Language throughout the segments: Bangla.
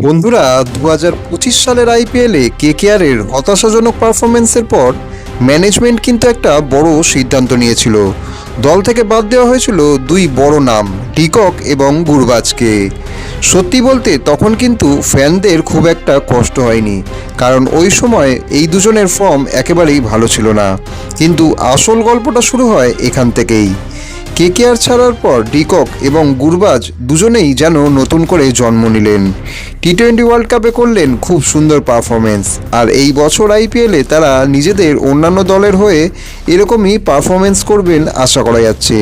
বন্ধুরা, 2025 সালের আইপিএলে কেকেআরের হতাশাজনক পারফরমেন্সের পর ম্যানেজমেন্ট কিন্তু একটা বড় সিদ্ধান্ত নিয়েছিল। দল থেকে বাদ দেওয়া হয়েছিল দুই বড় নাম, ডিকক এবং গুরবাজকে। সত্যি বলতে তখন কিন্তু ফ্যানদের খুব একটা কষ্ট হয়নি, কারণ ওই সময় এই দুজনের ফর্ম একেবারেই ভালো ছিল না। কিন্তু আসল গল্পটা শুরু হয় এখান থেকেই। কেকেআর ছাড়ার পর ডিকক এবং গুরবাজ দুজনেই যেন নতুন করে জন্ম নিলেন। টি-20 ওয়ার্ল্ড কাপে করলেন খুব সুন্দর পারফরমেন্স, আর এই বছর আইপিএলে তারা নিজেদের অন্যান্য দলের হয়ে এরকমই পারফরমেন্স করবেন আশা করা যাচ্ছে।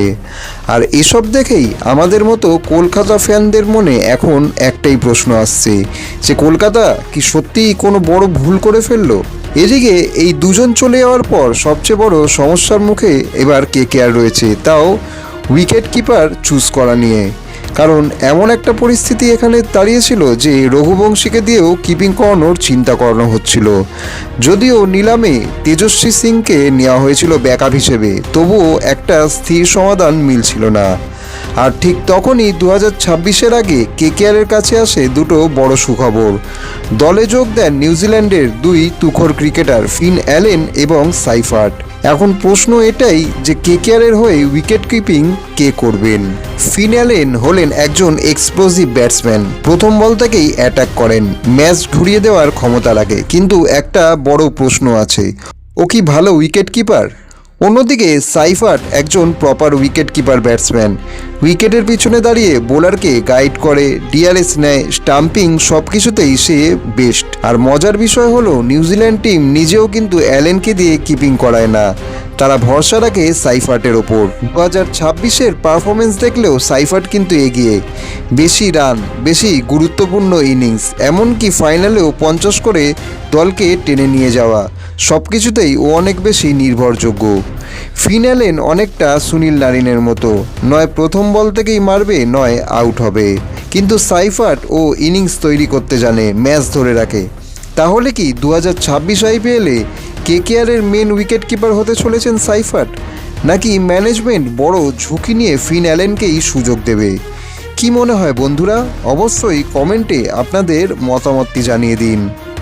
আর এসব দেখেই আমাদের মতো কলকাতা ফ্যানদের মনে এখন একটাই প্রশ্ন আসছে, যে কলকাতা কি সত্যিই কোনো বড় ভুল করে ফেললো? এদিকে এই দুজন চলে যাওয়ার পর সবচেয়ে বড় সমস্যার মুখে এবার কেকেআর রয়েছে, তাও উইকেট কিপার চুজ করা নিয়ে। কারণ এমন একটা পরিস্থিতি এখানে দাঁড়িয়েছিল যে রঘুবংশীকে দিয়েও কিপিং করানোর চিন্তা করানো হচ্ছিল। যদিও নিলামে তেজস্বী সিংকে নেওয়া হয়েছিল ব্যাকআপ হিসেবে, তবুও একটা স্থির সমাধান মিলছিল না। আর ঠিক তখনই 2026-এর আগে কেকেআরের কাছে আসে দুটো বড় সুখবর। দলে যোগ দেন নিউজিল্যান্ডের দুই তুখোর ক্রিকেটার ফিন অ্যালেন এবং সাইফার্ট। এখন প্রশ্ন এটাই যে কেকেআরের হয়ে উইকেট কিপিং কে করবেন। ফিন অ্যালেন হলেন একজন এক্সপ্লোসিভ ব্যাটসম্যান, প্রথম বল থেকেই অ্যাটাক করেন, ম্যাচ ঘুরিয়ে দেওয়ার ক্ষমতা রাখে। কিন্তু একটা বড় প্রশ্ন আছে, ও কি ভালো উইকেট কিপার? অন্যদিকে সাইফার্ট একজন প্রপার উইকেট কিপার ব্যাটসম্যান, উইকেটের পিছনে দাঁড়িয়ে বোলারকে গাইড করে, ডিআরএস নেয়, স্টাম্পিং সব কিছুতেই সে বেস্ট। আর মজার বিষয় হলো নিউজিল্যান্ড টিম নিজেও কিন্তু অ্যালেনকে দিয়ে কিপিং করায় না, তারা ভরসা রাখে সাইফার্টের ওপর। 2026-এর পারফরমেন্স দেখলেও সাইফার্ট কিন্তু এগিয়ে, বেশি রান, বেশি গুরুত্বপূর্ণ ইনিংস, এমনকি ফাইনালেও 50 করে দলকে টেনে নিয়ে যাওয়া, সব কিছুতেই ও অনেক বেশি নির্ভরযোগ্য। ফিন অ্যালেন অনেকটা সুনীল নারিনের মতো, নয় প্রথম বল থেকেই মারবে, নয় আউট হবে। কিন্তু সাইফার্ট ও ইনিংস তৈরি করতে জানে, ম্যাচ ধরে রাখে। তাহলে কি 2026 আইপিএলে কেকেআরের মেন উইকেট কিপার হতে চলেছেন সাইফার্ট, নাকি ম্যানেজমেন্ট বড় ঝুঁকি নিয়ে ফিন অ্যালেনকেই সুযোগ দেবে? কি মনে হয় বন্ধুরা? অবশ্যই কমেন্টে আপনাদের মতামতটি জানিয়ে দিন।